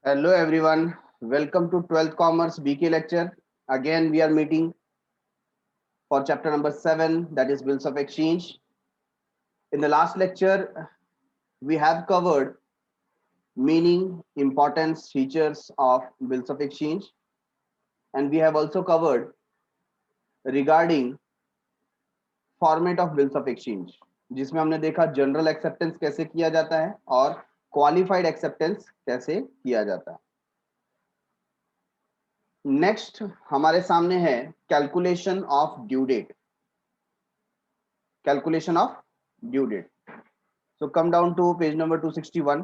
Hello everyone, welcome to 12th Commerce BK lecture. Again we are meeting for chapter number 7, that is bills of exchange. In the last lecture we have covered meaning, importance, features of bills of exchange, and we have also covered regarding format of bills of exchange, जिसमें हमने देखा general acceptance कैसे किया जाता है और qualified acceptance कैसे किया जाता है. नेक्स्ट हमारे सामने है calculation of due date. Calculation of due date. So come down to page number 261.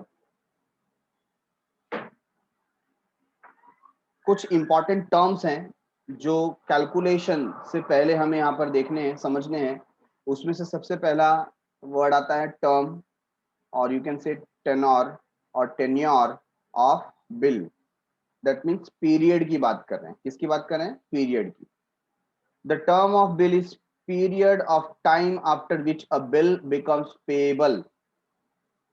कुछ इंपॉर्टेंट टर्म्स हैं जो कैलकुलेशन से पहले हमें यहाँ पर देखने हैं, समझने हैं. उसमें से सबसे पहला वर्ड आता है टर्म, और यू कैन से टेनोर और tenure of bill. That means period की बात कर रहे हैं. किसकी बात कर रहे हैं? पीरियड की. The term of bill is period of time after which a bill becomes payable.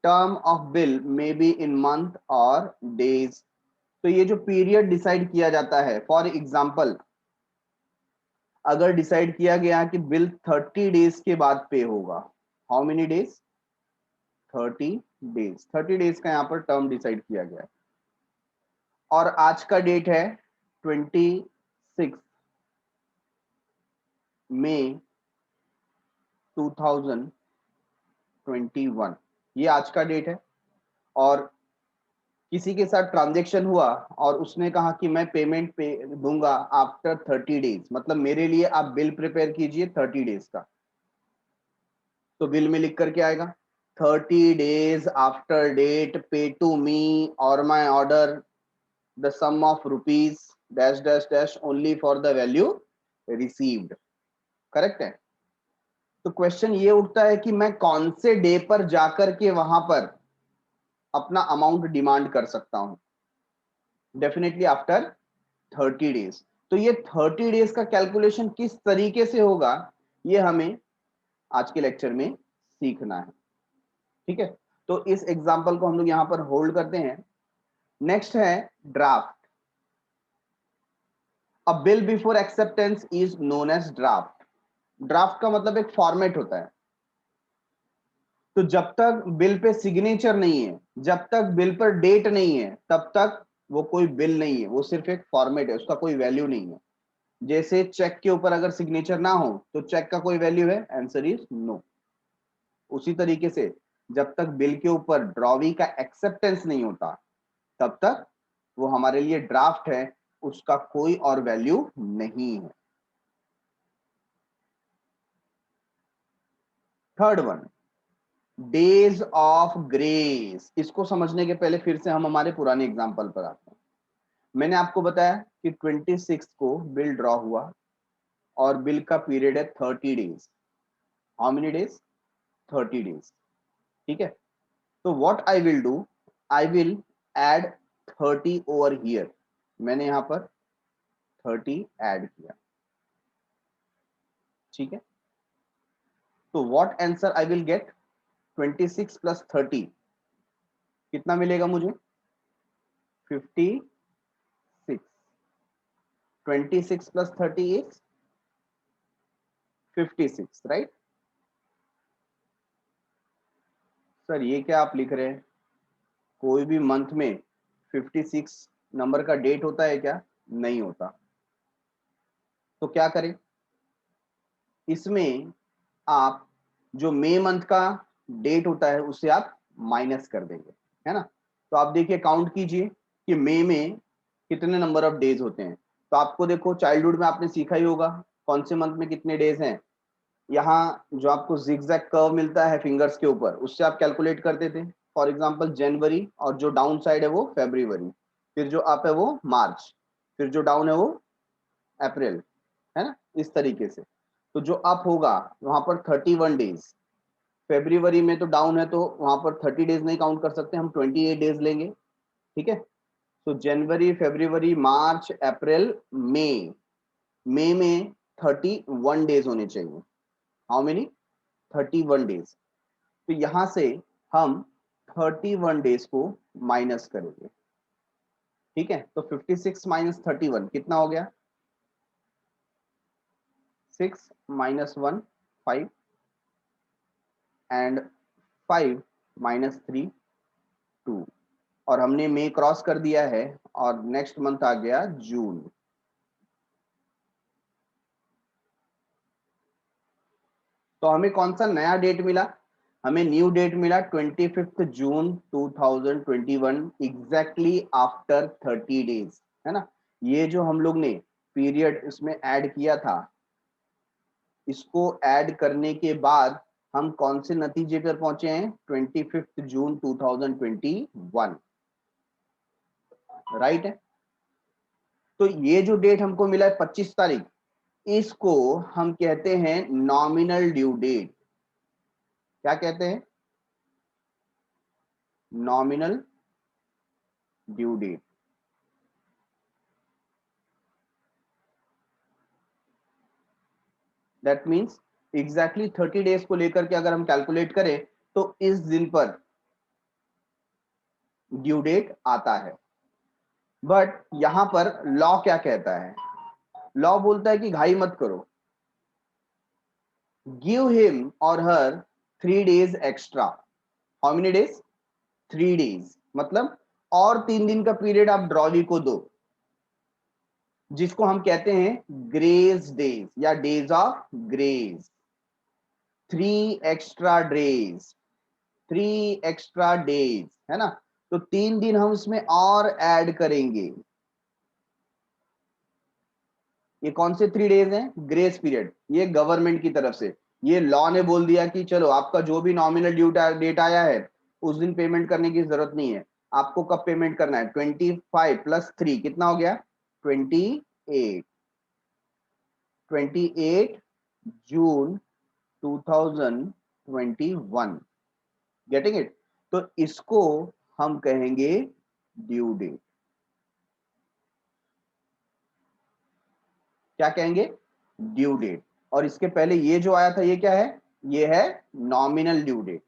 Term of bill may be in month or days. तो ये जो पीरियड डिसाइड किया जाता है, फॉर एग्जांपल अगर डिसाइड किया गया कि बिल 30 डेज के बाद पे होगा, how many days? 30 days. 30 days का यहाँ पर टर्म डिसाइड किया गया है. और आज का डेट है 26 मई 2021. ये आज का डेट है. और किसी के साथ ट्रांजैक्शन हुआ और उसने कहा कि मैं पेमेंट पे दूंगा आफ्टर 30 डेज, मतलब मेरे लिए आप बिल प्रिपेयर कीजिए 30 डेज का. तो बिल में लिख करके आएगा 30 days after date pay to me और my order the sum of rupees dash dash dash only for the value received. Correct है. तो क्वेश्चन ये उठता है कि मैं कौन से डे पर जाकर के वहां पर अपना अमाउंट डिमांड कर सकता हूं? Definitely after 30 days. तो ये 30 डेज का कैलकुलेशन किस तरीके से होगा, ये हमें आज के लेक्चर में सीखना है. ठीक है. तो इस एग्जांपल को हम लोग यहां पर होल्ड करते हैं. नेक्स्ट है draft. A bill before acceptance is known as draft. Draft का मतलब एक फॉर्मेट होता है. तो जब तक बिल पे सिग्नेचर नहीं है, जब तक बिल पर डेट नहीं है, तब तक वो कोई बिल नहीं है, वो सिर्फ एक फॉर्मेट है, उसका कोई वैल्यू नहीं है. जैसे चेक के ऊपर अगर सिग्नेचर ना हो तो चेक का कोई वैल्यू है? Answer is no. उसी तरीके से जब तक बिल के ऊपर ड्रॉवी का एक्सेप्टेंस नहीं होता, तब तक वो हमारे लिए ड्राफ्ट है, उसका कोई और वैल्यू नहीं है. Third one, days of grace. इसको समझने के पहले फिर से हम हमारे पुराने एग्जांपल पर आते हैं. मैंने आपको बताया कि 26 को बिल ड्रॉ हुआ और बिल का पीरियड है 30 days. How many days? 30 days. ठीक है. तो what I will do, I will add 30 over here. मैंने यहां पर 30 ऐड किया. ठीक है. तो what answer I will get? 26 plus 30 कितना मिलेगा मुझे? 56. 26 प्लस 30 इज 56, राइट? सर ये क्या आप लिख रहे हैं? कोई भी मंथ में 56 नंबर का डेट होता है क्या? नहीं होता. तो क्या करें इसमें? आप जो मई मंथ का डेट होता है उसे आप माइनस कर देंगे, है ना. तो आप देखिए, काउंट कीजिए कि मई में कितने नंबर ऑफ डेज होते हैं. तो आपको देखो, चाइल्डहुड में आपने सीखा ही होगा कौन से मंथ में कितने डेज हैं. यहाँ जो आपको जिगजैग कर्व मिलता है फिंगर्स के ऊपर, उससे आप कैलकुलेट करते थे. फॉर एग्जांपल जनवरी, और जो डाउन साइड है वो फेब्रुवरी, फिर जो अप है वो मार्च, फिर जो डाउन है वो अप्रैल, है ना, इस तरीके से. तो जो अप होगा वहां पर 31 डेज. फेब्रुवरी में तो डाउन है, तो वहां पर 30 डेज नहीं काउंट कर सकते, हम 28 डेज लेंगे. ठीक है. तो जनवरी, फेब्रुवरी, मार्च, अप्रैल, मई. मई में 31 डेज होने चाहिए. How many? 31 डेज. तो यहां से हम 31 डेज को माइनस करेंगे. ठीक है, तो 56 माइनस 31 कितना हो गया? 6 माइनस 1 5 एंड 5 माइनस 3 2, और हमने मई क्रॉस कर दिया है और नेक्स्ट मंथ आ गया जून। तो हमें कौन सा नया डेट मिला? हमें न्यू डेट मिला 25 जून 2021, एग्जैक्टली आफ्टर 30 डेज, है ना। ये जो हम लोग ने पीरियड इसमें ऐड किया था, इसको ऐड करने के बाद हम कौन से नतीजे पर पहुंचे हैं? 25 जून 2021, राइट है। तो ये जो डेट हमको मिला है 25 तारीख, इसको हम कहते हैं नॉमिनल ड्यू डेट। क्या कहते हैं? Nominal due date. That means exactly 30 days को लेकर के अगर हम कैलकुलेट करें तो इस दिन पर ड्यू डेट आता है। बट यहां पर लॉ क्या कहता है? लॉ बोलता है कि घाई मत करो, गिव हिम और हर 3 days extra. How many days? 3 days, मतलब और 3 दिन का पीरियड आप ड्रॉली को दो, जिसको हम कहते हैं ग्रेस डेज या days of grace. 3 extra days, 3 extra days, है ना। तो 3 दिन हम इसमें और ऐड करेंगे। ये कौन से 3 डेज हैं? Grace period. ये गवर्नमेंट की तरफ से, ये लॉ ने बोल दिया कि चलो आपका जो भी नॉमिनल ड्यू डेट आया है उस दिन पेमेंट करने की जरूरत नहीं है। आपको कब पेमेंट करना है? 25 प्लस 3 कितना हो गया? 28। 28 जून 2021, गेटिंग इट। तो इसको हम कहेंगे ड्यू डेट। क्या कहेंगे? Due date. और इसके पहले ये जो आया था ये क्या है? ये है नॉमिनल ड्यू डेट।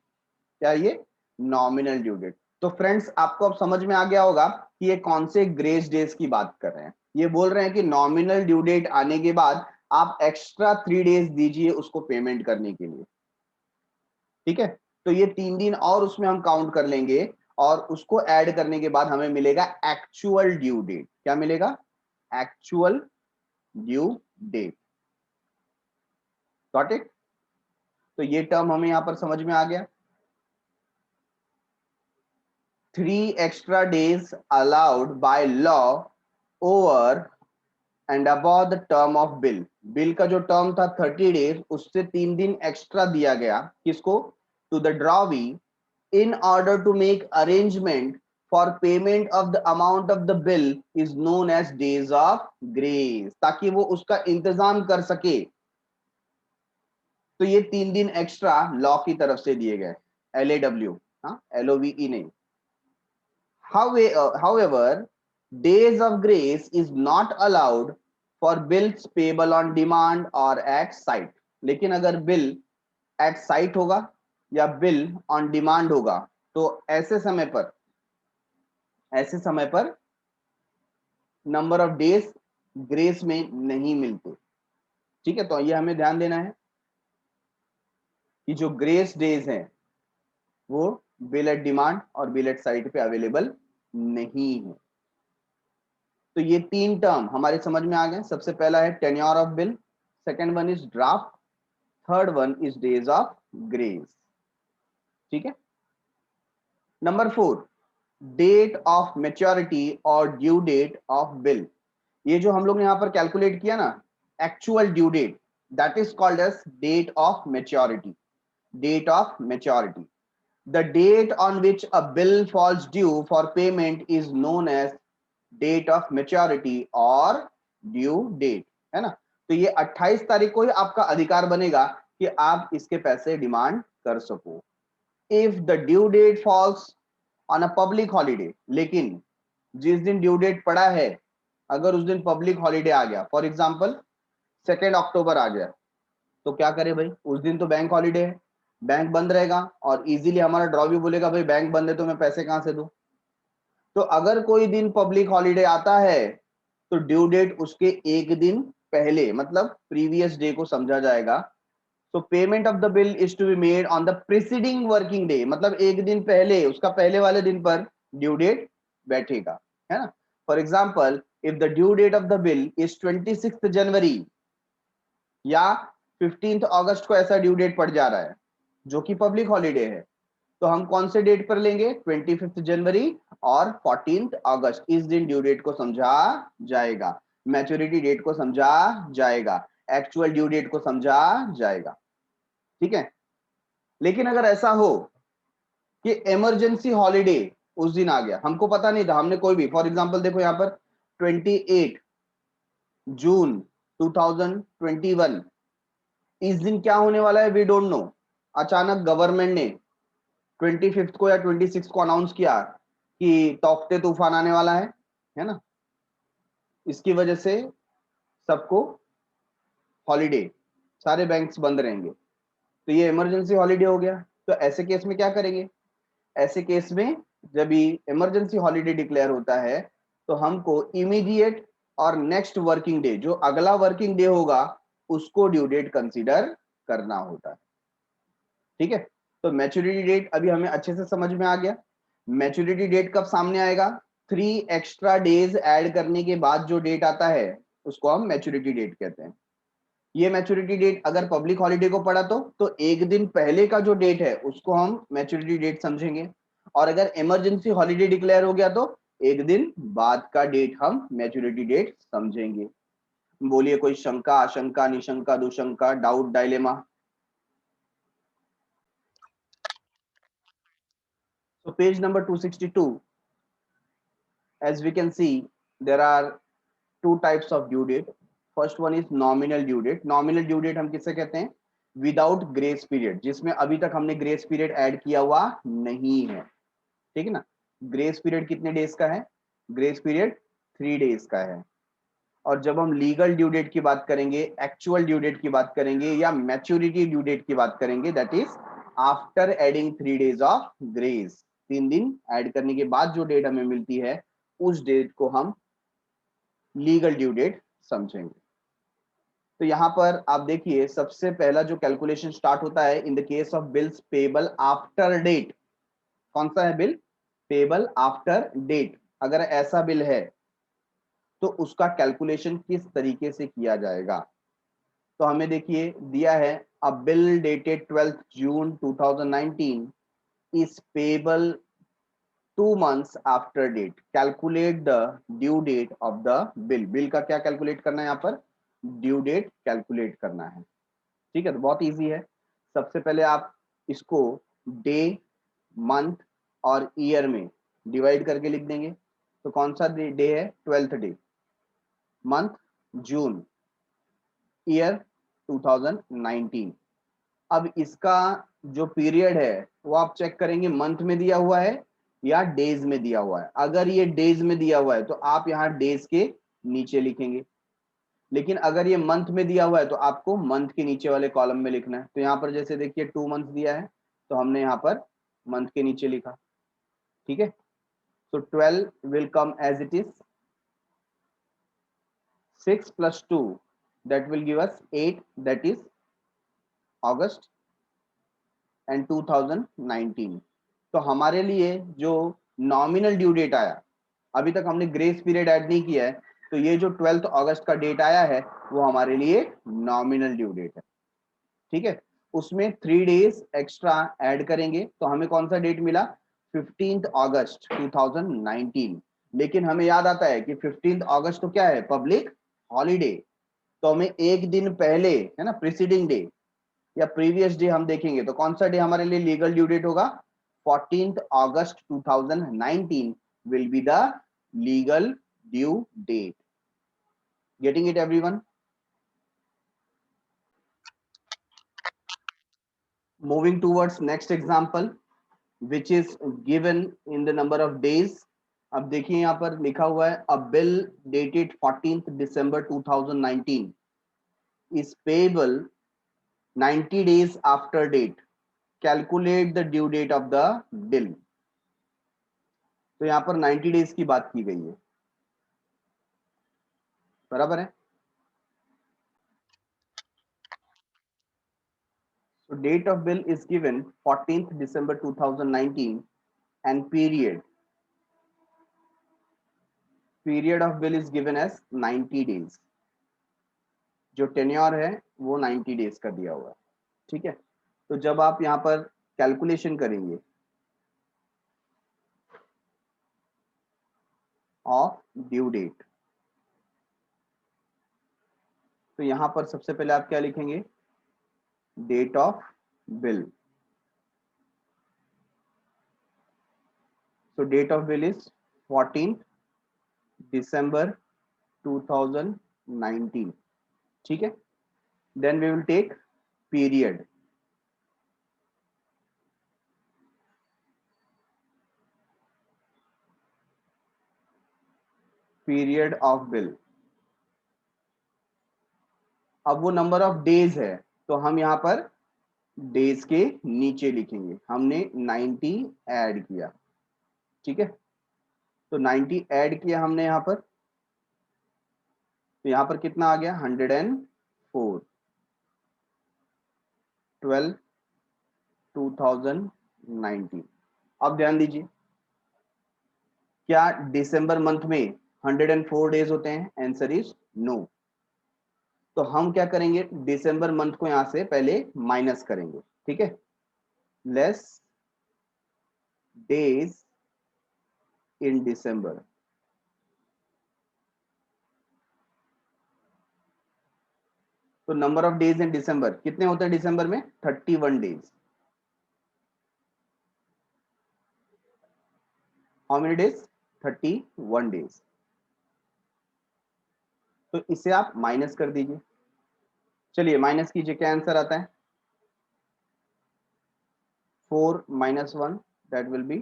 क्या ये? Nominal due date. तो फ्रेंड्स आपको अब समझ में आ गया होगा कि ये कौन से ग्रेस डेज की बात कर रहे हैं। ये बोल रहे हैं कि नॉमिनल ड्यू डेट आने के बाद आप एक्स्ट्रा 3 डेज दीजिए उसको पेमेंट करने के लिए, ठीक है। तो ये 3 दिन और उसमें हम काउंट कर लेंगे और उसको ऐड करने के बाद हमें मिलेगा एक्चुअल ड्यू डेट। क्या मिलेगा? Actual due date. Got it. तो ये टर्म हमें यहां पर समझ में आ गया। 3 extra days allowed by law over and above the term of bill। Bill का जो टर्म था 30 डेज, उससे 3 दिन एक्स्ट्रा दिया गया। किसको? To the drawee in order to make arrangement for payment of the amount of the bill is known as days of grace, ताकि वो उसका इंतजाम कर सके। तो ये 3 दिन एक्स्ट्रा लॉ की तरफ से दिए गए, LAW, हाँ, LOVE नहीं। However, days of grace is not allowed for bills payable on demand or at site। लेकिन अगर बिल एट साइट होगा या बिल ऑन डिमांड होगा तो ऐसे समय पर नंबर ऑफ डेज ग्रेस में नहीं मिलते, ठीक है। तो ये हमें ध्यान देना है कि जो ग्रेस डेज हैं वो बिल एट डिमांड और बिल एट साइट पे अवेलेबल नहीं है। तो ये 3 टर्म हमारे समझ में आ गए। सबसे पहला है tenure of bill, second one is draft, third one is days of grace, ठीक है। नंबर 4, डेट ऑफ मैच्योरिटी और ड्यू डेट ऑफ बिल। ये जो हम लोग ने यहां पर कैलकुलेट किया ना, actual due date, that is called as date of maturity. Date of maturity, the date on which a bill falls due for payment is known as date of maturity or due date, है ना। तो ये 28 तारीख को ही आपका अधिकार बनेगा कि आप इसके पैसे डिमांड कर सको। If the due date falls on a public holiday, लेकिन जिस दिन ड्यू डेट पड़ा है अगर उस दिन पब्लिक हॉलीडे आ गया, फॉर एग्जांपल 2 अक्टूबर आ गया, तो क्या करे भाई? उस दिन तो बैंक हॉलीडे है, बैंक बंद रहेगा और इजीली हमारा ड्रॉ भी बोलेगा भाई बैंक बंद है तो मैं पैसे कहां से दूं। तो अगर कोई दिन पब्लिक हॉलीडे आता है तो ड्यू डेट उसके एक दिन पहले मतलब प्रीवियस डे को समझा जाएगा। तो payment of the bill is to be made on the preceding working day, मतलब एक दिन पहले, उसका पहले वाले दिन पर ड्यू डेट बैठेगा, है ना। For example if the due date of the bill is 26 जनवरी या 15 अगस्त को ऐसा ड्यू डेट पड़ जा रहा है जो कि पब्लिक हॉलीडे है, तो हम कौन से डेट पर लेंगे, 25 जनवरी और 14 अगस्त, इस दिन ड्यू डेट को समझा जाएगा, मैच्योरिटी डेट को समझा जाएगा, एक्चुअल ड्यू डेट को समझा जाएगा, ठीक है। लेकिन अगर ऐसा हो कि इमरजेंसी हॉलीडे उस दिन आ गया, हमको पता नहीं था, हमने कोई भी, फॉर एग्जांपल देखो यहाँ पर 28 जून 2021, इस दिन क्या होने वाला है वी डोंट नो, अचानक गवर्नमेंट ने 25 को या 26 को अनाउंस किया कि तौकते तूफान आने वाला है ना, इसकी वजह से सबको हॉलीडे, सारे बैंक्स बंद रहेंगे, तो ये इमरजेंसी हॉलीडे हो गया। तो ऐसे केस में क्या करेंगे, ऐसे केस में जब भी इमरजेंसी हॉलीडे डिक्लेयर होता है तो हमको इमीडिएट और नेक्स्ट वर्किंग डे, जो अगला वर्किंग डे होगा, उसको ड्यू डेट कंसीडर करना होता है, ठीक है। तो मैच्योरिटी डेट अभी हमें अच्छे से समझ में आ गया। मैच्योरिटी डेट कब सामने आएगा, 3 एक्स्ट्रा डेज ऐड करने के बाद जो डेट आता है उसको हम मैच्योरिटी डेट कहते हैं। ये मैच्योरिटी डेट अगर पब्लिक हॉलीडे को पड़ा तो एक दिन पहले का जो डेट है उसको हम मैच्योरिटी डेट समझेंगे, और अगर इमरजेंसी हॉलीडे डिक्लेयर हो गया तो एक दिन बाद का डेट हम मैच्योरिटी डेट समझेंगे। बोलिए कोई शंका, आशंका, निशंका, दुशंका, doubt, dilemma? So page number 262, as we can see, there are two types of due date. First one is nominal due date. Nominal due date हम किसे कहते हैं, विदाउट ग्रेस पीरियड, जिसमें अभी तक हमने ग्रेस पीरियड ऐड किया हुआ नहीं है, ठीक है ना। ग्रेस पीरियड कितने डेज का है, ग्रेस पीरियड 3 डेज का है। और जब हम लीगल ड्यू डेट की बात करेंगे, एक्चुअल ड्यू डेट की बात करेंगे या मैच्योरिटी ड्यू डेट की बात करेंगे, that is after adding 3 days of grace, 3 दिन ऐड करने के बाद जो डेट हमें मिलती है उस डेट को हम लीगल ड्यू डेट समझेंगे। तो यहाँ पर आप देखिए सबसे पहला जो कैलकुलेशन स्टार्ट होता है in the case of bills payable after date, कौन सा है बिल, पेबल आफ्टर डेट। अगर ऐसा बिल है तो उसका कैलकुलेशन किस तरीके से किया जाएगा, तो हमें देखिए दिया है अ bill dated 12 June 2019 is payable 2 months after date, calculate the due date of the bill। Bill का क्या कैलकुलेट करना है यहाँ पर, ड्यू डेट कैलकुलेट करना है, ठीक है। तो बहुत इजी है, सबसे पहले आप इसको डे, मंथ और ईयर में डिवाइड करके लिख देंगे। तो कौन सा डे है, 12th डे, मंथ जून, ईयर 2019। अब इसका जो पीरियड है वो आप चेक करेंगे मंथ में दिया हुआ है या डेज में दिया हुआ है। अगर ये डेज में दिया हुआ है तो आप यहाँ डेज के नीचे लिखेंगे, लेकिन अगर ये मंथ में दिया हुआ है तो आपको मंथ के नीचे वाले कॉलम में लिखना है। तो यहाँ पर जैसे देखिए 2 मंथ दिया है तो हमने यहाँ पर मंथ के नीचे लिखा, ठीक है। तो 12 will come as it is, 6 + 2 that will give us 8, that is August and 2019। तो हमारे लिए जो नॉमिनल ड्यू डेट आया, अभी तक हमने ग्रेस पीरियड ऐड नहीं किया है, तो ये जो 12 अगस्त का डेट आया है वो हमारे लिए नॉमिनल ड्यू डेट है, ठीक है। उसमें 3 डेज एक्स्ट्रा ऐड करेंगे तो हमें कौन सा डेट मिला, 15 अगस्त 2019। लेकिन हमें याद आता है कि 15 अगस्त तो क्या है, पब्लिक हॉलीडे, तो हमें एक दिन पहले, है ना, प्रीसीडिंग डे या प्रीवियस डे हम देखेंगे तो कौन सा डे हमारे लिए लीगल ड्यू डेट होगा, 14 अगस्त 2019 will be the legal due date. Getting it everyone? Moving towards next example which is given in the number of days। अब देखिए यहाँ पर लिखा हुआ है a bill dated 14th December 2019 is payable 90 days after date, calculate the due date of the bill। तो यहाँ पर 90 डेज की बात की गई है, बराबर है। So date of bill is given 14th December 2019 and period of bill is given as 90 days. जो टेन्योर है वो 90 डेज का दिया हुआ है, ठीक है। तो जब आप यहाँ पर कैलकुलेशन करेंगे ऑफ ड्यू डेट, तो यहाँ पर सबसे पहले आप क्या लिखेंगे, date of bill. So date of bill is 14th December 2019, ठीक है। Then we will take period. Period of bill. अब वो नंबर ऑफ डेज है, तो हम यहाँ पर डेज के नीचे लिखेंगे, हमने 90 ऐड किया, ठीक है। तो 90 ऐड किया हमने यहाँ पर, तो यहाँ पर कितना आ गया 104, 12 2019। अब ध्यान दीजिए, क्या दिसंबर मंथ में 104 डेज होते हैं? Answer is no. तो हम क्या करेंगे, दिसंबर मंथ को यहां से पहले माइनस करेंगे, ठीक है। लेस डेज इन दिसंबर, तो नंबर ऑफ डेज इन दिसंबर कितने होते हैं दिसंबर में? 31 days. How many days? 31 days. तो इसे आप माइनस कर दीजिए, चलिए माइनस कीजिए, क्या आंसर आता है? 4 minus 1 that will be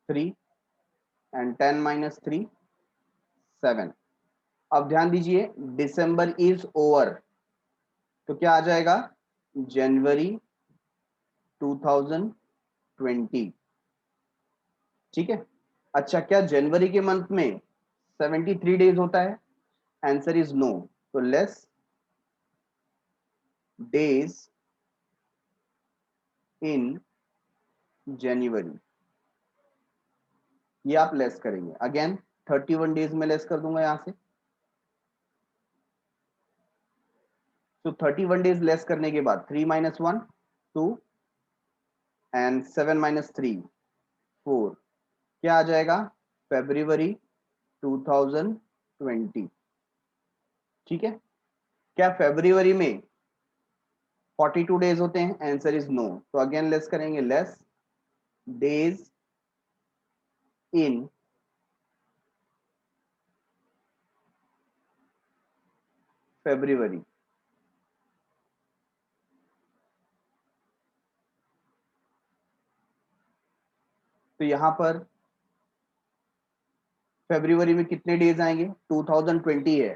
3 and 10 minus 3 7। अब ध्यान दीजिए, दिसंबर इज ओवर, तो क्या आ जाएगा? जनवरी 2020, ठीक है। अच्छा, क्या जनवरी के मंथ में 73 डेज होता है? Answer is no. तो लेस डेज इन जनवरी, ये आप लेस करेंगे, अगेन 31 डेज में लेस कर दूंगा यहां से। तो 31 डेज लेस करने के बाद 3 minus 1 2 and 7 minus 3 4, क्या आ जाएगा? फरवरी 2020, ठीक है। क्या फरवरी में 42 डेज होते हैं? Answer is no. तो अगेन लेस करेंगे, लेस डेज इन फरवरी, तो यहां पर फरवरी में कितने डेज आएंगे? 2020 है,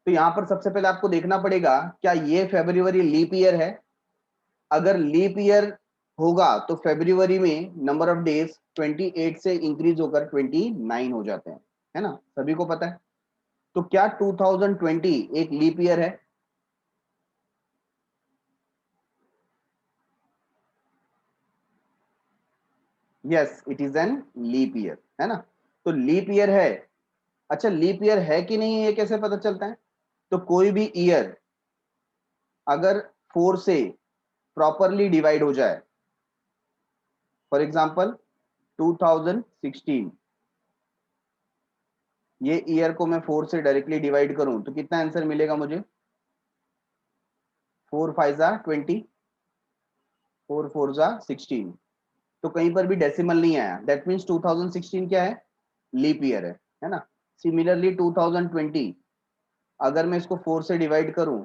तो यहां पर सबसे पहले आपको देखना पड़ेगा क्या ये फरवरी लीप ईयर है। अगर लीप ईयर होगा तो फरवरी में नंबर ऑफ डेज 28 से इंक्रीज होकर 29 हो जाते हैं, है ना, सभी को पता है। तो क्या 2020 एक लीप ईयर है? Yes, it is an leap year, है ना। तो लीप ईयर है। अच्छा, लीप ईयर है कि नहीं ये कैसे पता चलता है? तो कोई भी ईयर अगर 4 से प्रॉपरली डिवाइड हो जाए, फॉर एग्जांपल 2016, ये ईयर को मैं 4 से डायरेक्टली डिवाइड करूं तो कितना आंसर मिलेगा मुझे? 4 5 जा 20, 4 4 जा 16। तो कहीं पर भी डेसिमल नहीं आया, दैट मीन्स 2016 क्या है? लीप ईयर है ना। सिमिलरली 2020 अगर मैं इसको 4 से डिवाइड करूं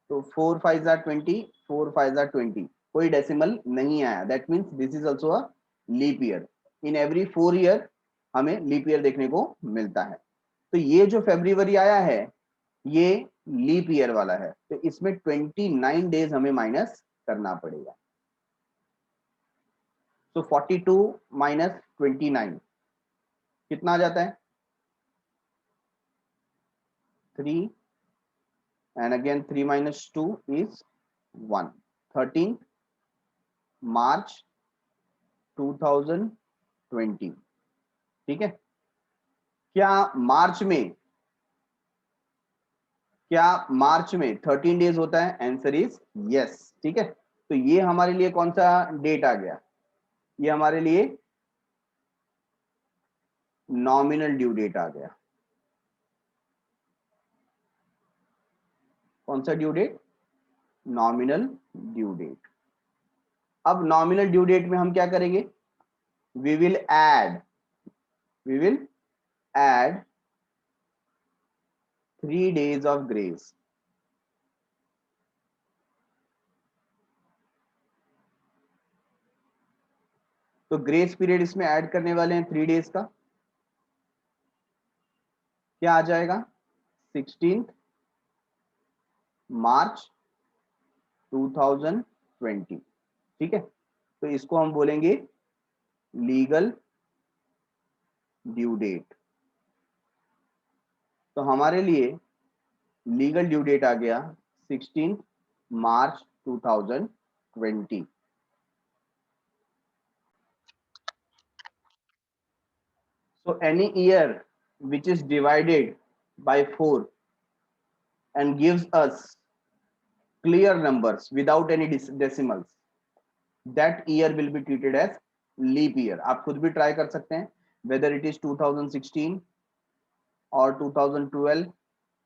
तो 4 5 जा 20, 4 5 जा 20, कोई डेसिमल नहीं आया, that means this is also a leap year. In every 4 year हमें लीप ईयर देखने को मिलता है। तो ये जो फरवरी आया है ये लीप ईयर वाला है, तो इसमें 29 डेज हमें माइनस करना पड़ेगा। सो 42 माइनस 29 कितना आ जाता है? 3 and again 3 minus 2 is 1. 13 March 2020. ठीक है, क्या मार्च में 13 डेज होता है? Answer is yes. ठीक है, तो ये हमारे लिए कौन सा डेट आ गया? ये हमारे लिए नॉमिनल ड्यू डेट आ गया। कौन सा due date? Nominal due date. अब नॉमिनल ड्यू डेट में हम क्या करेंगे? We will add 3 days of grace। तो ग्रेस पीरियड इसमें ऐड करने वाले हैं 3 days का। क्या आ जाएगा? 16 मार्च 2020। ठीक है, तो इसको हम बोलेंगे लीगल ड्यू डेट। तो हमारे लिए लीगल ड्यू डेट आ गया 16 March 2020। So any year which is divided by 4 and gives us clear numbers without any decimals, that year will be treated as leap year। आप खुद भी ट्राई कर सकते हैं, whether it is 2016 और 2012।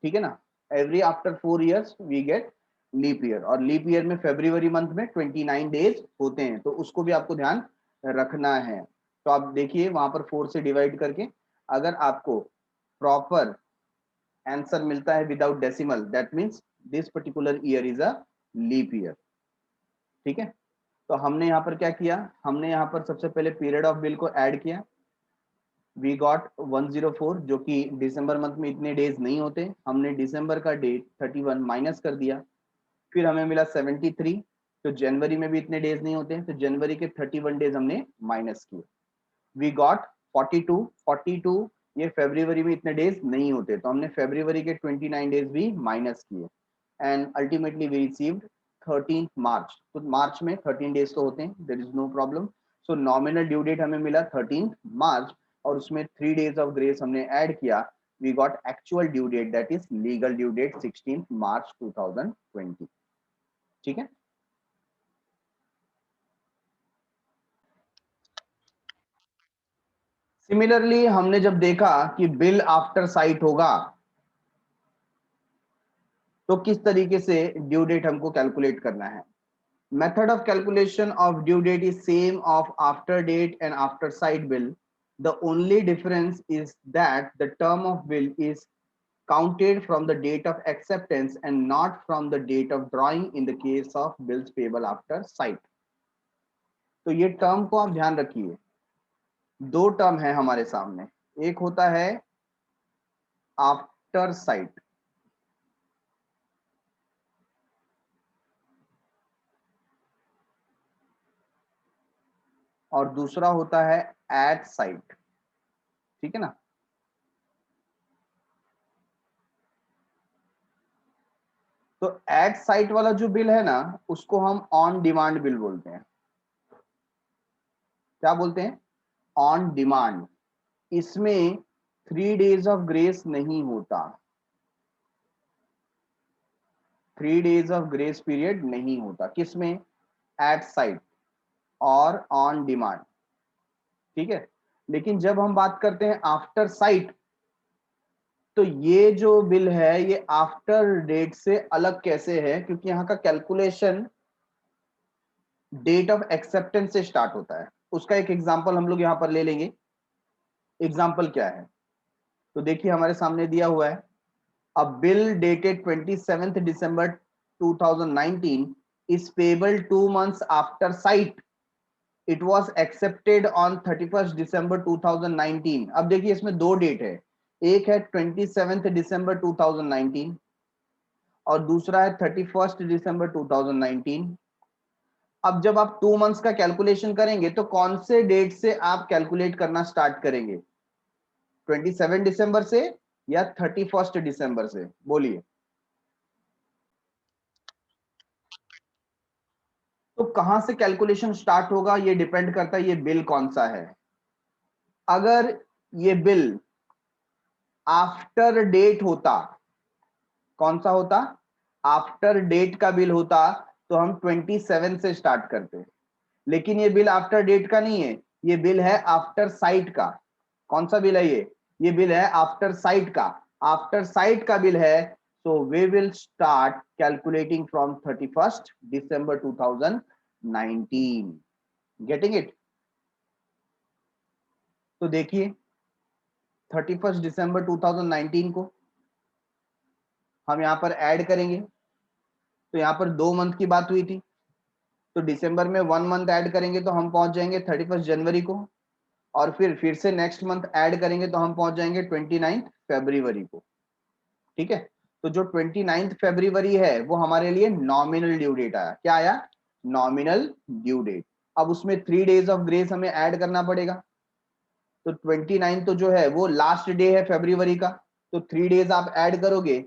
ठीक है ना, every after 4 years we get leap year, और लीप ईयर में फरवरी मंथ में 29 डेज होते हैं, तो उसको भी आपको ध्यान रखना है। तो आप देखिए वहां पर 4 से डिवाइड करके अगर आपको प्रॉपर आंसर मिलता है without decimal, that means this particular year is a leap year. ठीक है, तो हमने यहाँ पर क्या किया? हमने यहाँ पर सबसे पहले पीरियड ऑफ बिल को ऐड किया। वी गॉट 104, जो कि दिसंबर मंथ में इतने डेज नहीं होते, हमने दिसंबर का डेट 31 माइनस कर दिया। फिर हमें मिला 73, तो जनवरी में भी इतने डेज नहीं होते, तो जनवरी के 31 डेज हमने माइनस किए। वी गॉट 42 ये फरवरी में इतने डेज नहीं होते, तो हमने फरवरी के 29 डेज भी माइनस किए, and ultimately we received 13 March. तो मार्च में 13 डेज तो होते हैं, there is no problem. So nominal due date हमें मिला 13 मार्च, और उसमें 3 डेज ऑफ ग्रेस हमने ऐड किया। We got actual due date, that is legal due date 16 March 2020। ठीक है, सिमिलरली हमने जब देखा कि बिल आफ्टर साइट होगा, तो किस तरीके से ड्यू डेट हमको कैलकुलेट करना है। Method of calculation of due date is same of after date and after sight bill. The only difference is that the term of bill is counted from the date of acceptance and not from the date of drawing in the case of bills payable after sight। तो ये term को आप ध्यान रखिए, दो term है हमारे सामने, एक होता है आफ्टर साइट, और दूसरा होता है एट साइट। ठीक है ना, तो एट साइट वाला जो बिल है ना, उसको हम ऑन डिमांड बिल बोलते हैं। क्या बोलते हैं? On demand. इसमें 3 डेज ऑफ ग्रेस नहीं होता, 3 डेज ऑफ ग्रेस पीरियड नहीं होता। किसमें? एट साइट और ऑन डिमांड। ठीक है, लेकिन जब हम बात करते हैं आफ्टर साइट, तो ये जो बिल है ये आफ्टर डेट से अलग कैसे है? क्योंकि यहाँ का कैलकुलेशन डेट ऑफ एक्सेप्टेंस से स्टार्ट होता है। उसका एक एग्जांपल हम लोग यहाँ पर ले लेंगे। एग्जांपल क्या है? तो देखिए हमारे सामने दिया हुआ है, अ bill dated 27 December 2019 is payable 2 months after sight। It was accepted on 31 December 2019। अब देखिए इसमें दो डेट है, एक है 27 December 2019 और दूसरा है 31 December 2019। अब जब आप 2 मंथ्स का कैलकुलेशन करेंगे तो कौन से डेट से आप कैलकुलेट करना स्टार्ट करेंगे? 27 दिसंबर से या 31 दिसंबर से? बोलिए। तो कहां से कैलकुलेशन स्टार्ट होगा ये डिपेंड करता है ये बिल कौन सा है। अगर ये बिल आफ्टर डेट होता, कौन सा होता? आफ्टर डेट का बिल होता तो हम 27 से स्टार्ट करते। लेकिन ये बिल आफ्टर डेट का नहीं है, ये बिल है आफ्टर साइट का। कौन सा बिल है ये बिल है आफ्टर साइट का। आफ्टर साइट का बिल है, so we will start calculating from 31st December 2019. Getting it? तो देखिए 31st December 2019 को हम यहां पर ऐड करेंगे, तो यहां पर 2 मंथ की बात हुई थी, तो दिसंबर में 1 मंथ ऐड करेंगे तो हम पहुंच जाएंगे 31 जनवरी को, और फिर से नेक्स्ट मंथ ऐड करेंगे तो हम पहुंच जाएंगे 29 फरवरी को। ठीक है, तो जो 29 फरवरी है वो हमारे लिए नॉमिनल ड्यू डेट आया। क्या आया? Nominal due date. अब उसमें 3 डेज ऑफ ग्रेस हमें ऐड करना पड़ेगा, तो 29 तो जो है वो लास्ट डे है फरवरी का, तो 3 डेज आप ऐड करोगे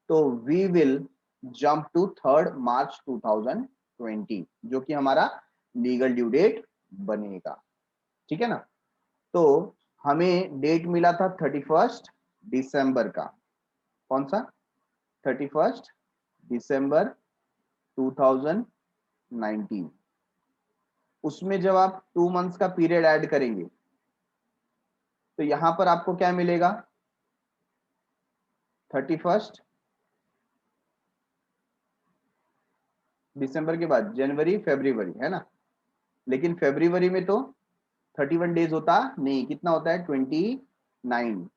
तो वी विल जंप टू 3 मार्च 2020, जो कि हमारा लीगल ड्यू डेट बनेगा। ठीक है ना? तो हमें डेट मिला था 31 दिसंबर का। कौन सा? 31 दिसंबर 2019। उसमें जब आप 2 मंथ्स का पीरियड ऐड करेंगे तो यहां पर आपको क्या मिलेगा? 31 दिसंबर के बाद जनवरी फरवरी, है ना? लेकिन फरवरी में तो 31 डेज होता नहीं, कितना होता है? 29।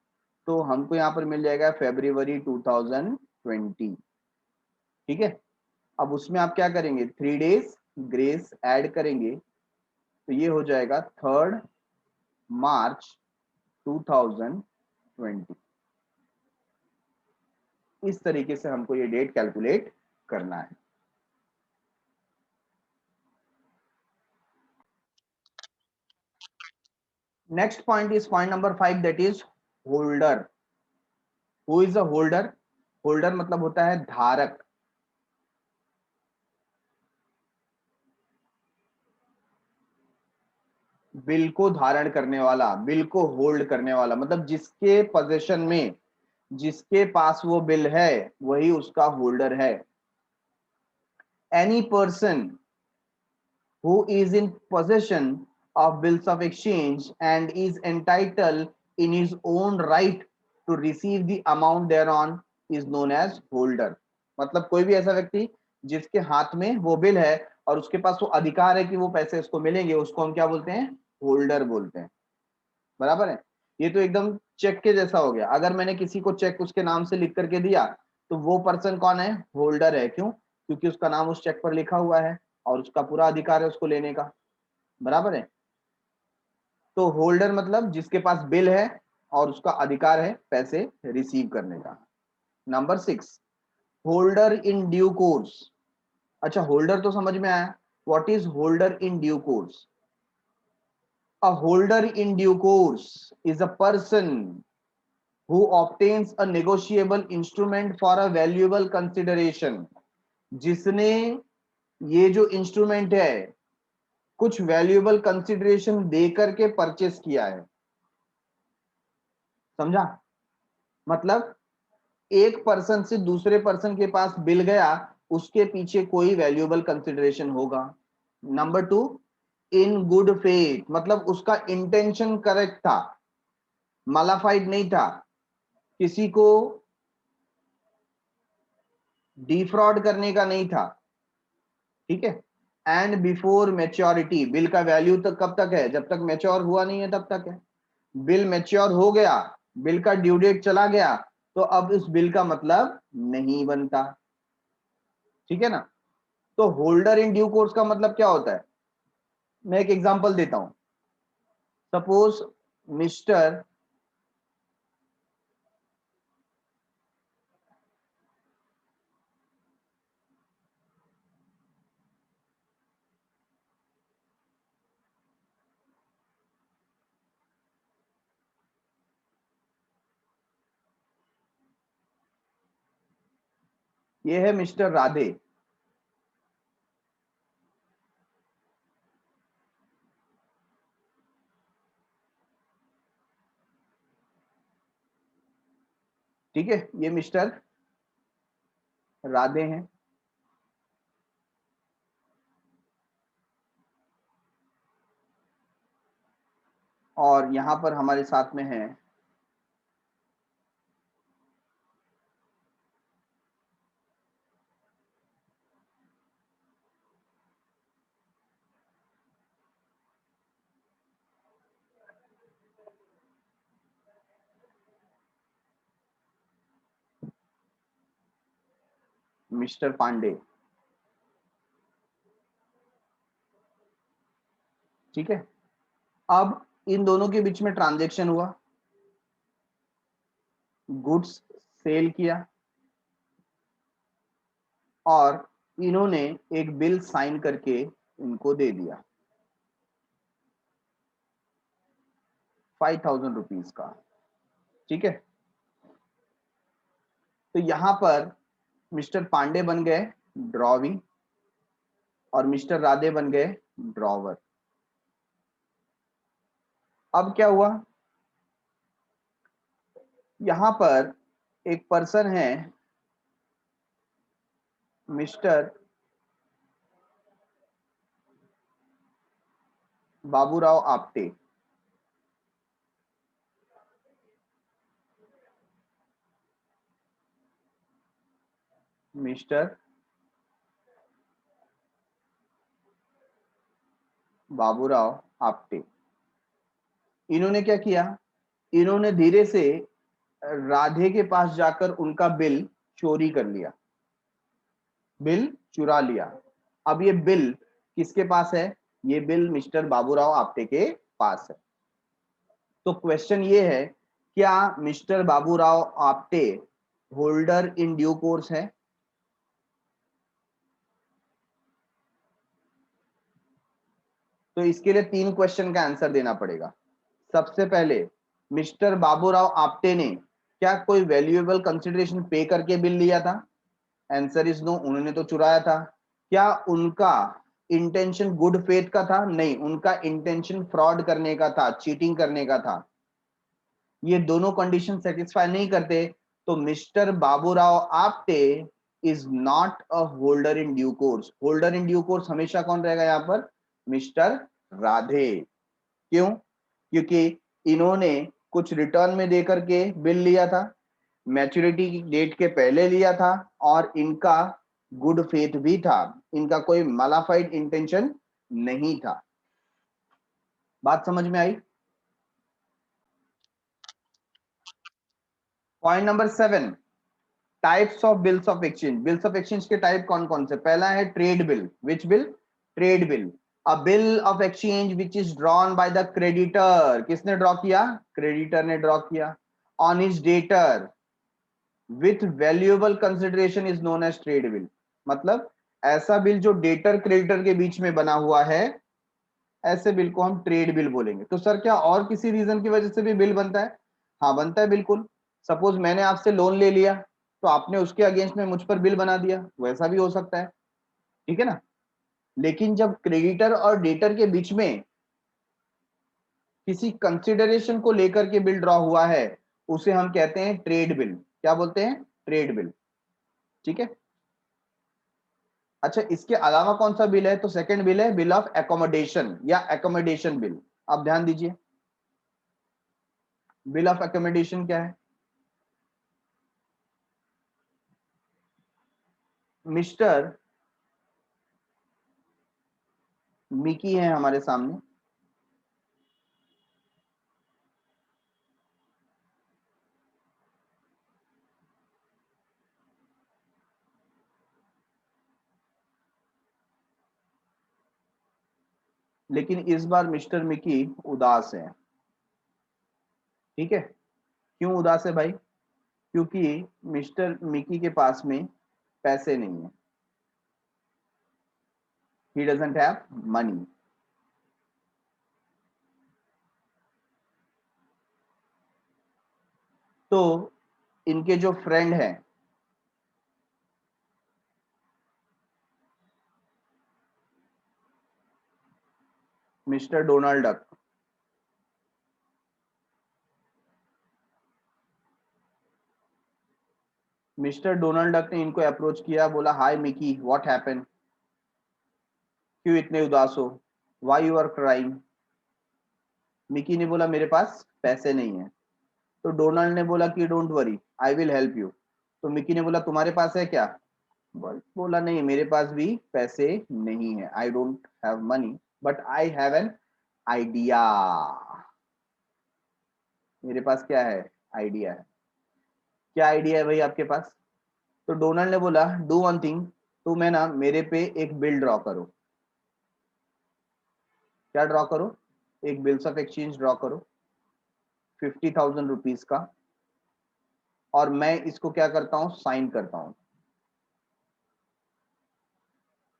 तो हमको यहाँ पर मिल जाएगा फरवरी 2020। ठीक है, अब उसमें आप क्या करेंगे? 3 डेज ग्रेस ऐड करेंगे, तो ये हो जाएगा 3 मार्च 2020। इस तरीके से हमको ये डेट कैलकुलेट करना है। Next point is point number 5, that is holder. Who is a holder? Holder मतलब होता है धारक। बिल को धारण करने वाला, बिल को होल्ड करने वाला, मतलब जिसके पोजीशन में, जिसके पास वो बिल है वही उसका होल्डर है। Any person who is in possession of bills of exchange and is entitled in his own right to receive the amount thereon is known as holder। मतलब कोई भी ऐसा व्यक्ति जिसके हाथ में वो बिल है और उसके पास वो अधिकार है कि वो पैसे उसको मिलेंगे, उसको हम क्या बोलते हैं? होल्डर बोलते हैं। बराबर है? ये तो एकदम चेक के जैसा हो गया। अगर मैंने किसी को चेक उसके नाम से लिख करके दिया तो वो पर्सन कौन है? होल्डर है। क्यों? क्योंकि उसका नाम उस चेक पर लिखा हुआ है और उसका पूरा अधिकार है उसको लेने का। बराबर है? तो होल्डर मतलब जिसके पास बिल है और उसका अधिकार है पैसे रिसीव करने का। Number 6, holder in due course. अच्छा, होल्डर तो समझ में आया। What is holder in due course? A holder in due course is a person who obtains a negotiable instrument for a valuable consideration। जिसने ये जो इंस्ट्रूमेंट है कुछ वैल्यूएबल कंसिडरेशन दे करके परचेस किया है। समझा? मतलब एक पर्सन से दूसरे पर्सन के पास बिल गया, उसके पीछे कोई वैल्यूएबल कंसिडरेशन होगा। नंबर 2, इन गुड फेथ, मतलब उसका इंटेंशन करेक्ट था, मालाफाइड नहीं था, किसी को डिफ्रॉड करने का नहीं था। ठीक है? एंड बिफोर मैच्योरिटी, बिल का वैल्यू तक कब तक है? जब तक मैच्योर हुआ नहीं है तब तक है। बिल मैच्योर हो गया, बिल का ड्यू डेट चला गया, तो अब इस बिल का मतलब नहीं बनता। ठीक है ना? तो होल्डर इन ड्यू कोर्स का मतलब क्या होता है? मैं एक एग्जांपल देता हूं। सपोज मिस्टर ये है मिस्टर राधे। ठीक है, ये मिस्टर राधे हैं। और यहां पर हमारे साथ में है मिस्टर पांडे। ठीक है, अब इन दोनों के बीच में ट्रांजैक्शन हुआ, गुड्स सेल किया, और इन्होंने एक बिल साइन करके इनको दे दिया 5,000 रुपीज का। ठीक है, तो यहां पर मिस्टर पांडे बन गए ड्रॉवी और मिस्टर राधे बन गए ड्रॉवर। अब क्या हुआ, यहां पर एक पर्सन है मिस्टर बाबूराव आप्टे। मिस्टर बाबूराव आप्टे, इन्होंने क्या किया, इन्होंने धीरे से राधे के पास जाकर उनका बिल चोरी कर लिया, बिल चुरा लिया। अब ये बिल किसके पास है, ये बिल मिस्टर बाबूराव आप्टे के पास है। तो क्वेश्चन ये है, क्या mister Baburao Apte holder in due course है? तो इसके लिए 3 क्वेश्चन का आंसर देना पड़ेगा। सबसे पहले, मिस्टर बाबूराव आप्टे ने क्या कोई वैल्यूएबल कंसिडरेशन पे करके बिल लिया था? आंसर इज नो, उन्होंने तो चुराया था। क्या उनका इंटेंशन गुड फेथ का था? नहीं, उनका इंटेंशन फ्रॉड करने का था, चीटिंग करने का था। ये दोनों कंडीशन सेटिस्फाई नहीं करते तो mister Baburao Apte is not a holder in due course. Holder in due course हमेशा कौन रहेगा यहां पर? मिस्टर राधे। क्यों? क्योंकि इन्होंने कुछ रिटर्न में देकर के बिल लिया था, मैच्योरिटी डेट के पहले लिया था, और इनका गुड फेथ भी था, इनका कोई मलाफाइड इंटेंशन नहीं था। बात समझ में आई? Point number 7, types of bills of exchange. Bills of exchange के टाइप कौन कौन से? पहला है trade bill. Which bill? Trade bill. A bill of exchange which is drawn by the creditor. किसने ड्रॉ किया? क्रेडिटर ने ड्रॉ किया। On his debtor with valuable consideration is known as trade bill. मतलब ऐसा बिल जो debtor creditor के बीच में बना हुआ है, ऐसे बिल को हम ट्रेड बिल बोलेंगे। तो सर क्या और किसी रीजन की वजह से भी बिल बनता है? हाँ बनता है, बिल्कुल। सपोज मैंने आपसे लोन ले लिया तो आपने उसके अगेंस्ट में मुझ पर बिल बना दिया, वैसा भी हो सकता है। ठीक है ना? लेकिन जब क्रेडिटर और डेटर के बीच में किसी कंसिडरेशन को लेकर के बिल ड्रॉ हुआ है, उसे हम कहते हैं ट्रेड बिल। क्या बोलते हैं? Trade bill. ठीक है। अच्छा, इसके अलावा कौन सा बिल है? तो सेकंड बिल है बिल ऑफ एकोमोडेशन या एकोमोडेशन बिल। आप ध्यान दीजिए, बिल ऑफ एकोमोडेशन क्या है? मिस्टर मिकी है हमारे सामने, लेकिन इस बार मिस्टर मिकी उदास है। ठीक है, क्यों उदास है भाई? क्योंकि मिस्टर मिकी के पास में पैसे नहीं है, ही डजंट हैव मनी। तो इनके जो फ्रेंड हैं, mister Donald duck, mister Donald duck ने इनको अप्रोच किया, बोला हाय मिकी व्हाट हैपन, क्यों इतने उदास हो, why you are crying. Mickey ने बोला मेरे पास पैसे नहीं है। तो डोनाल्ड ने बोला कि don't worry I will help you. तो मिकी ने बोला तुम्हारे पास है क्या, बोला नहीं मेरे पास भी पैसे नहीं है, I don't have money but I have an idea. मेरे पास क्या है, आइडिया है। क्या आइडिया है भाई आपके पास। तो डोनाल्ड ने बोला डू वन थिंग, तुम है ना मेरे पे एक बिल ड्रॉ करो। क्या ड्रॉ करो, एक बिल्स ऑफ एक्सचेंज ड्रॉ करो 50,000 रुपीज का, और मैं इसको क्या करता हूं, साइन करता हूं।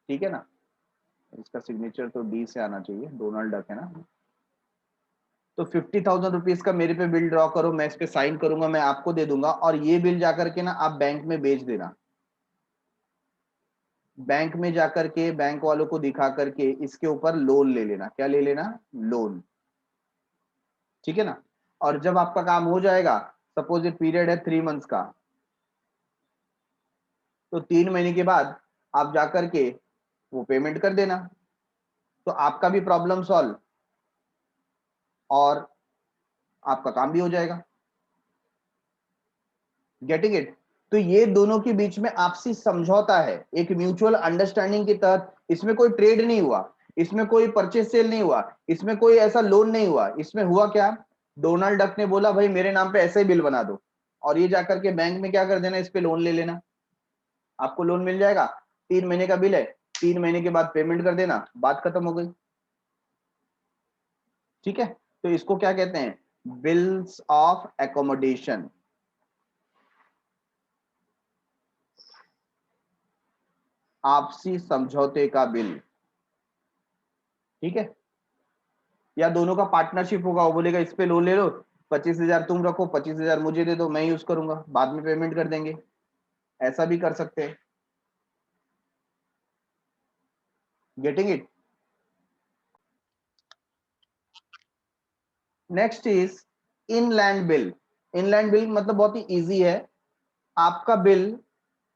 ठीक है ना, इसका सिग्नेचर तो डी से आना चाहिए, डोनाल्ड डक है ना। तो 50,000 रुपीज का मेरे पे बिल ड्रॉ करो, मैं इस पे साइन करूंगा, मैं आपको दे दूंगा, और ये बिल जाकर के ना आप बैंक में बेच देना। बैंक में जाकर के बैंक वालों को दिखा करके इसके ऊपर लोन ले लेना। क्या ले लेना, लोन। ठीक है ना। और जब आपका काम हो जाएगा, सपोज ये पीरियड है 3 मंथ्स का, तो 3 महीने के बाद आप जाकर के वो पेमेंट कर देना, तो आपका भी प्रॉब्लम सॉल्व और आपका काम भी हो जाएगा। Getting it. तो ये दोनों के बीच में आपसी समझौता है, एक म्यूचुअल अंडरस्टैंडिंग के तहत। इसमें कोई ट्रेड नहीं हुआ, इसमें कोई परचेज सेल नहीं हुआ, इसमें कोई ऐसा लोन नहीं हुआ। इसमें हुआ क्या, डोनाल्ड डक ने बोला भाई मेरे नाम पे ऐसे ही बिल बना दो, और ये जाकर के बैंक में क्या कर देना, इस पे लोन ले लेना, आपको लोन मिल जाएगा। 3 महीने का बिल है, 3 महीने के बाद पेमेंट कर देना, बात खत्म हो गई। ठीक है। तो इसको क्या कहते हैं, बिल्स ऑफ एकोमोडेशन। आपसी समझौते का बिल। ठीक है। या दोनों का पार्टनरशिप होगा, वो बोलेगा इस पे लोन ले लो, 25,000 तुम रखो, 25,000 मुझे दे दो, मैं यूज करूंगा, बाद में पेमेंट कर देंगे। ऐसा भी कर सकते हैं। Getting it. Next is inland bill. Inland bill मतलब बहुत ही इजी है। आपका बिल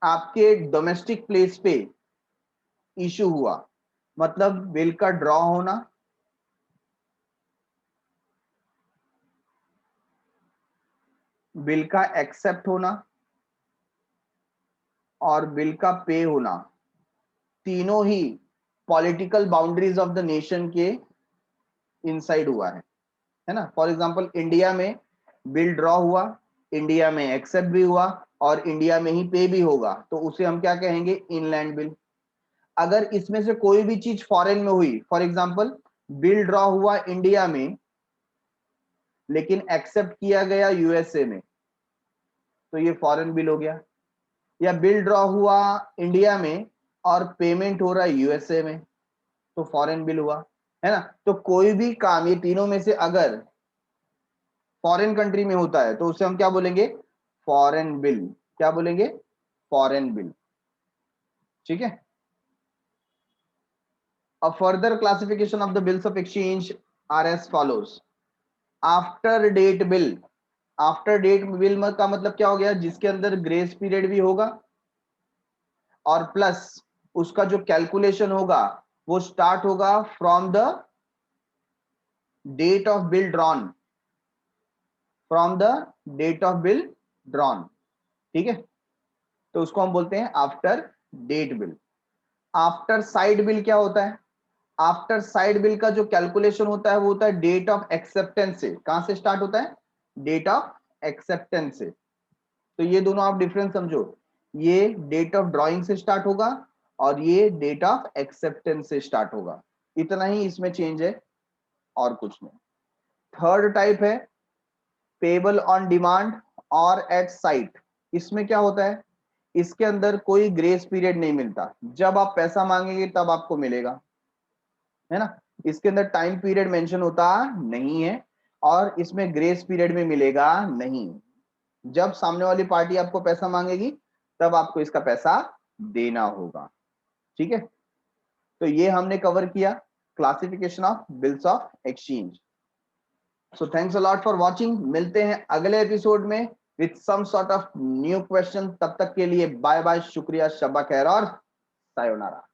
आपके डोमेस्टिक प्लेस पे इशू हुआ, मतलब बिल का ड्रॉ होना, बिल का एक्सेप्ट होना और बिल का पे होना, तीनों ही political boundaries of the nation के इनसाइड हुआ है ना। फॉर एग्जांपल इंडिया में बिल ड्रॉ हुआ, इंडिया में एक्सेप्ट भी हुआ, और इंडिया में ही पे भी होगा, तो उसे हम क्या कहेंगे, इनलैंड बिल। अगर इसमें से कोई भी चीज फॉरेन में हुई, फॉर एग्जांपल बिल ड्रॉ हुआ इंडिया में लेकिन एक्सेप्ट किया गया यूएसए में, तो ये फॉरेन बिल हो गया। या बिल ड्रॉ हुआ इंडिया में और पेमेंट हो रहा है यूएसए में, तो फॉरेन बिल हुआ, है ना। तो कोई भी काम ये तीनों में से अगर फॉरेन कंट्री में होता है तो उसे हम क्या बोलेंगे, फॉरेन बिल। क्या बोलेंगे, फॉरेन बिल। ठीक है। A further classification of the bills of exchange are as follows. After date bill. After date bill का मतलब क्या हो गया, जिसके अंदर ग्रेस पीरियड भी होगा और प्लस उसका जो कैलकुलेशन होगा वो स्टार्ट होगा from the date of bill drawn, from the date of bill drawn. ठीक है। तो उसको हम बोलते हैं after date bill. After sight bill क्या होता है, आफ्टर साइड बिल का जो कैलकुलेशन होता है वो होता है डेट ऑफ एक्सेप्टेंस से। कहां से स्टार्ट होता है, डेट ऑफ एक्सेप्टेंस से। तो ये दोनों आप डिफरेंस समझो, ये डेट ऑफ ड्रॉइंग से स्टार्ट होगा और ये डेट ऑफ एक्सेप्टेंस से स्टार्ट होगा। इतना ही इसमें चेंज है और कुछ नहीं। थर्ड टाइप है पेबल ऑन डिमांड और एट साइट। इसमें क्या होता है, इसके अंदर कोई ग्रेस पीरियड नहीं मिलता, जब आप पैसा मांगेंगे तब आपको मिलेगा, है ना। इसके अंदर टाइम पीरियड मेंशन होता नहीं है और इसमें ग्रेस पीरियड में मिलेगा नहीं। जब सामने वाली पार्टी आपको पैसा मांगेगी तब आपको इसका पैसा देना होगा। ठीक है। तो ये हमने कवर किया। Classification of bills of exchange. So thanks a lot for watching. मिलते हैं अगले एपिसोड में with some sort of new question. तब तक के लिए बाय बाय, शुक्रिया, शब्बा खैर और सायोनारा।